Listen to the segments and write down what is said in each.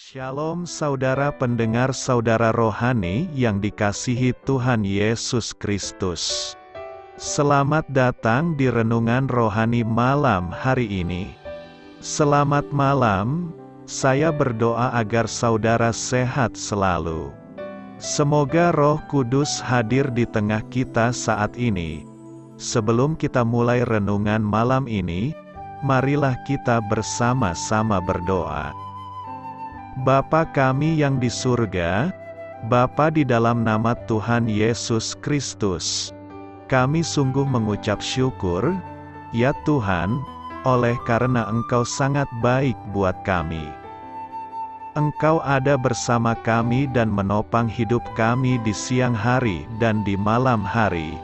Shalom saudara pendengar saudara rohani yang dikasihi Tuhan Yesus Kristus. Selamat datang di Renungan Rohani malam hari ini. Selamat malam, saya berdoa agar saudara sehat selalu. Semoga Roh Kudus hadir di tengah kita saat ini. Sebelum kita mulai renungan malam ini, marilah kita bersama-sama berdoa. Bapa kami yang di surga, Bapa di dalam nama Tuhan Yesus Kristus, kami sungguh mengucap syukur, ya Tuhan, oleh karena Engkau sangat baik buat kami. Engkau ada bersama kami dan menopang hidup kami di siang hari dan di malam hari.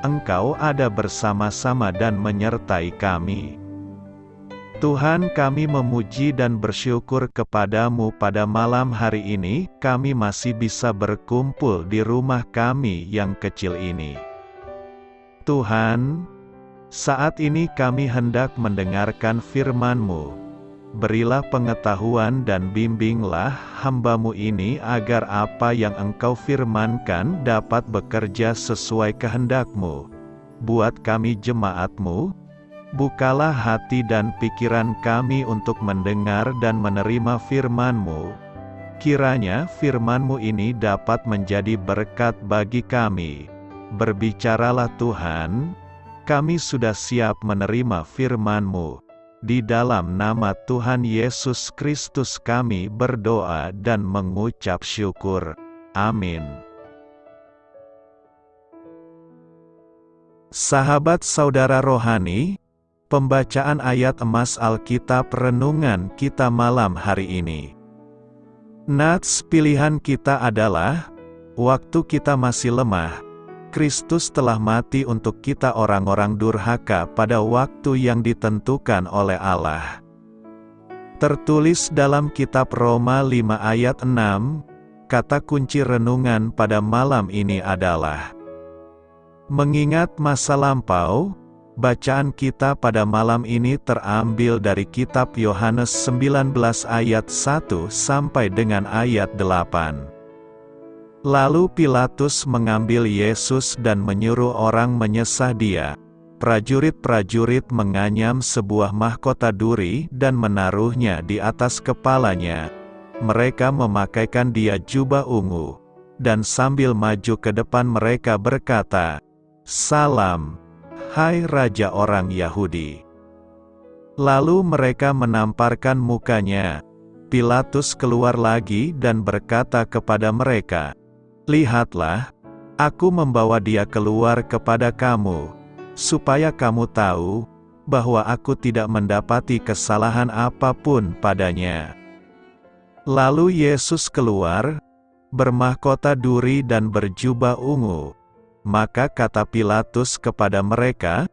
Engkau ada bersama-sama dan menyertai kami. Tuhan, kami memuji dan bersyukur kepadamu pada malam hari ini, kami masih bisa berkumpul di rumah kami yang kecil ini. Tuhan, saat ini kami hendak mendengarkan firman-Mu. Berilah pengetahuan dan bimbinglah hamba-Mu ini agar apa yang Engkau firmankan dapat bekerja sesuai kehendak-Mu. Buat kami jemaat-Mu, bukalah hati dan pikiran kami untuk mendengar dan menerima firman-Mu. Kiranya firman-Mu ini dapat menjadi berkat bagi kami. Berbicaralah Tuhan, kami sudah siap menerima firman-Mu. Di dalam nama Tuhan Yesus Kristus kami berdoa dan mengucap syukur. Amin. Sahabat saudara rohani, pembacaan ayat emas Alkitab renungan kita malam hari ini. Nats pilihan kita adalah, waktu kita masih lemah, Kristus telah mati untuk kita orang-orang durhaka pada waktu yang ditentukan oleh Allah. Tertulis dalam kitab Roma 5 ayat 6, kata kunci renungan pada malam ini adalah, mengingat masa lampau. Bacaan kita pada malam ini terambil dari kitab Yohanes 19 ayat 1 sampai dengan ayat 8. Lalu Pilatus mengambil Yesus dan menyuruh orang menyesah dia. Prajurit-prajurit menganyam sebuah mahkota duri dan menaruhnya di atas kepalanya. Mereka memakaikan dia jubah ungu, dan sambil maju ke depan mereka berkata, "Salam, hai Raja orang Yahudi." Lalu mereka menamparkan mukanya. Pilatus keluar lagi dan berkata kepada mereka, "Lihatlah, aku membawa dia keluar kepada kamu, supaya kamu tahu, bahwa aku tidak mendapati kesalahan apapun padanya." Lalu Yesus keluar, bermahkota duri dan berjubah ungu. Maka kata Pilatus kepada mereka,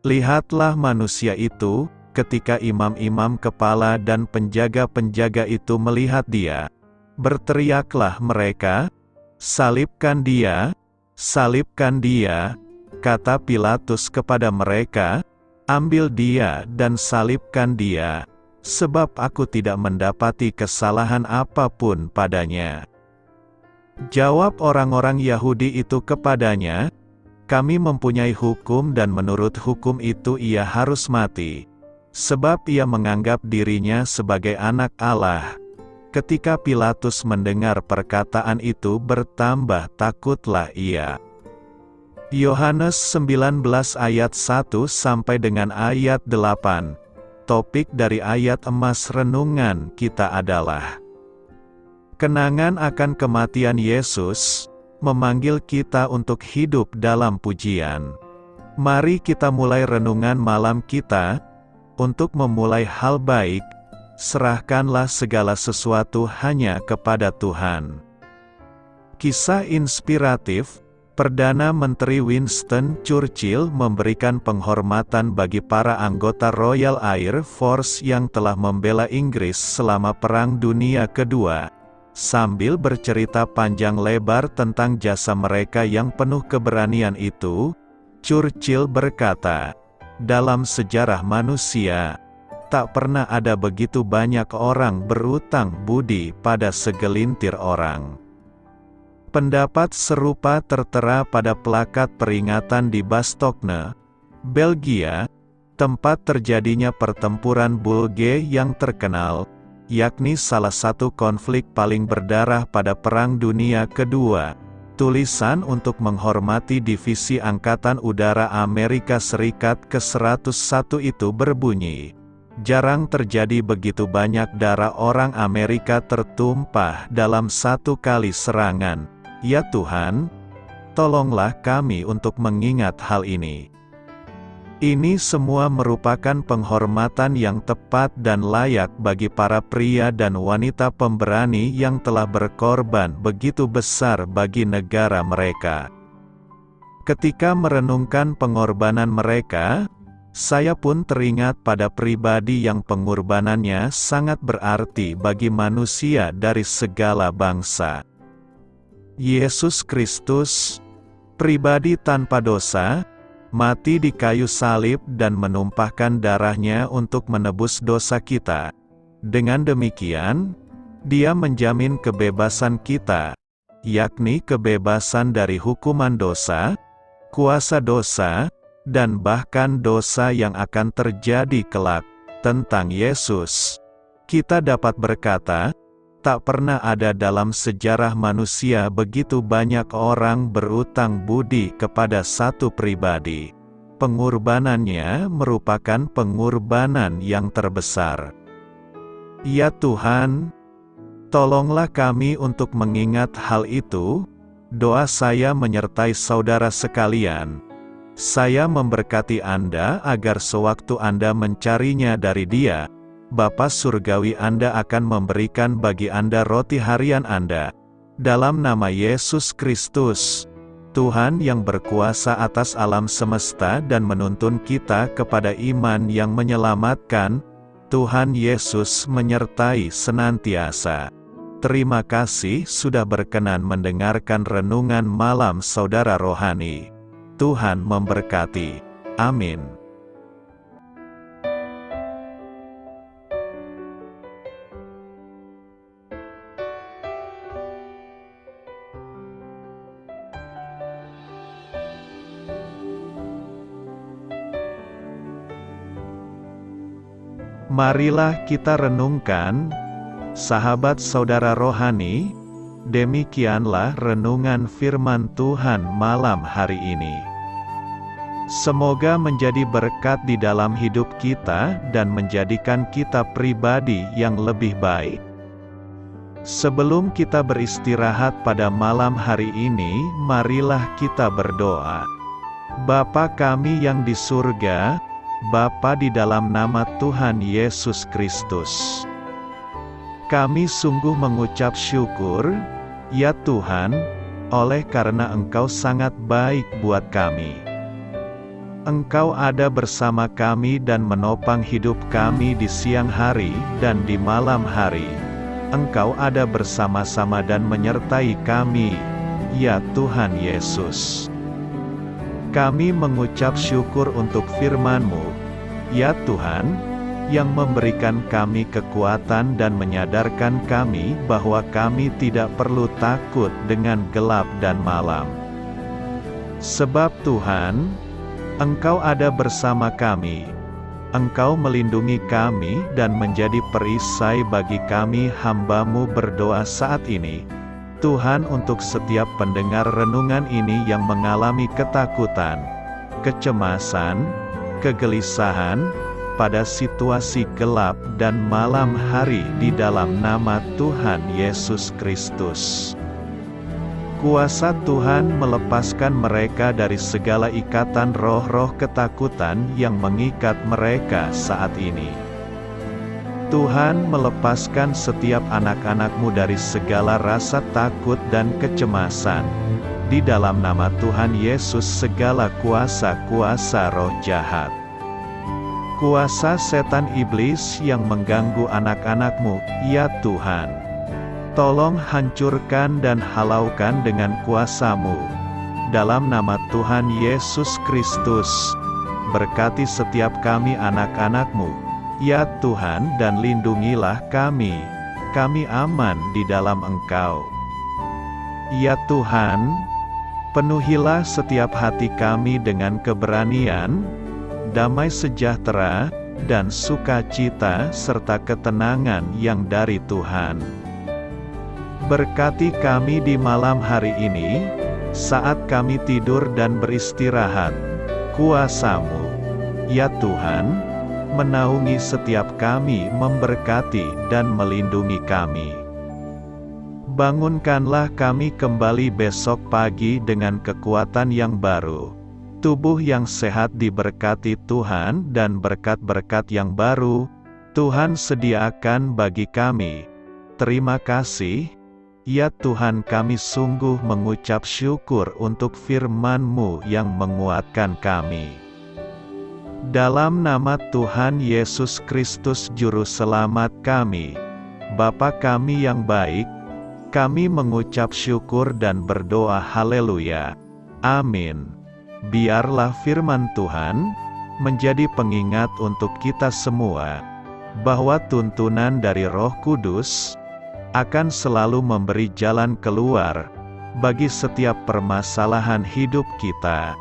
"Lihatlah manusia itu." Ketika imam-imam kepala dan penjaga-penjaga itu melihat dia, berteriaklah mereka, "Salibkan dia! Salibkan dia!" Kata Pilatus kepada mereka, "Ambil dia dan salibkan dia, sebab aku tidak mendapati kesalahan apapun padanya." Jawab orang-orang Yahudi itu kepadanya, "Kami mempunyai hukum dan menurut hukum itu ia harus mati, sebab ia menganggap dirinya sebagai anak Allah." Ketika Pilatus mendengar perkataan itu bertambah takutlah ia. Yohanes 19 ayat 1 sampai dengan ayat 8. Topik dari ayat emas renungan kita adalah kenangan akan kematian Yesus, memanggil kita untuk hidup dalam pujian. Mari kita mulai renungan malam kita. Untuk memulai hal baik, serahkanlah segala sesuatu hanya kepada Tuhan. Kisah inspiratif, Perdana Menteri Winston Churchill memberikan penghormatan bagi para anggota Royal Air Force yang telah membela Inggris selama Perang Dunia Kedua. Sambil bercerita panjang lebar tentang jasa mereka yang penuh keberanian itu, Churchill berkata, "Dalam sejarah manusia, tak pernah ada begitu banyak orang berutang budi pada segelintir orang. Pendapat serupa tertera pada plakat peringatan di Bastogne, Belgia, tempat terjadinya pertempuran Bulge yang terkenal, yakni salah satu konflik paling berdarah pada Perang Dunia Kedua. Tulisan untuk menghormati Divisi Angkatan Udara Amerika Serikat ke-101 itu berbunyi, "Jarang terjadi begitu banyak darah orang Amerika tertumpah dalam satu kali serangan. Ya Tuhan, tolonglah kami untuk mengingat hal ini." Ini semua merupakan penghormatan yang tepat dan layak bagi para pria dan wanita pemberani yang telah berkorban begitu besar bagi negara mereka. Ketika merenungkan pengorbanan mereka, saya pun teringat pada pribadi yang pengorbanannya sangat berarti bagi manusia dari segala bangsa. Yesus Kristus, pribadi tanpa dosa, mati di kayu salib dan menumpahkan darahnya untuk menebus dosa kita. Dengan demikian, Dia menjamin kebebasan kita, yakni kebebasan dari hukuman dosa, kuasa dosa, dan bahkan dosa yang akan terjadi kelak. Tentang Yesus, kita dapat berkata, tak pernah ada dalam sejarah manusia begitu banyak orang berutang budi kepada satu pribadi. Pengorbanannya merupakan pengorbanan yang terbesar. Ya Tuhan, tolonglah kami untuk mengingat hal itu. Doa saya menyertai saudara sekalian. Saya memberkati Anda agar sewaktu Anda mencarinya dari Dia, Bapa Surgawi Anda akan memberikan bagi Anda roti harian Anda. Dalam nama Yesus Kristus, Tuhan yang berkuasa atas alam semesta dan menuntun kita kepada iman yang menyelamatkan, Tuhan Yesus menyertai senantiasa. Terima kasih sudah berkenan mendengarkan renungan malam saudara rohani. Tuhan memberkati. Amin. Marilah kita renungkan, sahabat saudara rohani, demikianlah renungan firman Tuhan malam hari ini. Semoga menjadi berkat di dalam hidup kita dan menjadikan kita pribadi yang lebih baik. Sebelum kita beristirahat pada malam hari ini, marilah kita berdoa. Bapa kami yang di surga, Bapa di dalam nama Tuhan Yesus Kristus, kami sungguh mengucap syukur, ya Tuhan, oleh karena Engkau sangat baik buat kami. Engkau ada bersama kami dan menopang hidup kami di siang hari dan di malam hari. Engkau ada bersama-sama dan menyertai kami, ya Tuhan Yesus. Kami mengucap syukur untuk firman-Mu, ya Tuhan, yang memberikan kami kekuatan dan menyadarkan kami bahwa kami tidak perlu takut dengan gelap dan malam. Sebab Tuhan, Engkau ada bersama kami. Engkau melindungi kami dan menjadi perisai bagi kami hamba-Mu berdoa saat ini. Tuhan, untuk setiap pendengar renungan ini yang mengalami ketakutan, kecemasan, kegelisahan, pada situasi gelap dan malam hari di dalam nama Tuhan Yesus Kristus. Kuasa Tuhan melepaskan mereka dari segala ikatan roh-roh ketakutan yang mengikat mereka saat ini. Tuhan melepaskan setiap anak-anak-Mu dari segala rasa takut dan kecemasan. Di dalam nama Tuhan Yesus segala kuasa-kuasa roh jahat, kuasa setan iblis yang mengganggu anak-anak-Mu, ya Tuhan, tolong hancurkan dan halaukan dengan kuasa-Mu. Dalam nama Tuhan Yesus Kristus, berkati setiap kami anak-anak-Mu, Ya Tuhan, dan lindungilah kami aman di dalam Engkau. Ya Tuhan, penuhilah setiap hati kami dengan keberanian, damai sejahtera, dan sukacita serta ketenangan yang dari Tuhan. Berkati kami di malam hari ini, saat kami tidur dan beristirahat. Kuasa-Mu, ya Tuhan, menaungi setiap kami, memberkati dan melindungi kami. Bangunkanlah kami kembali besok pagi dengan kekuatan yang baru, tubuh yang sehat diberkati Tuhan, dan berkat-berkat yang baru Tuhan sediakan bagi kami. Terima kasih, ya Tuhan, kami sungguh mengucap syukur untuk firman-Mu yang menguatkan kami. Dalam nama Tuhan Yesus Kristus Juru Selamat kami, Bapa kami yang baik, kami mengucap syukur dan berdoa haleluya. Amin. Biarlah firman Tuhan menjadi pengingat untuk kita semua, bahwa tuntunan dari Roh Kudus akan selalu memberi jalan keluar bagi setiap permasalahan hidup kita,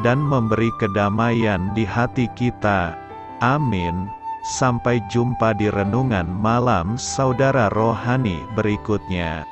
dan memberi kedamaian di hati kita. Amin. Sampai jumpa di renungan malam saudara rohani berikutnya.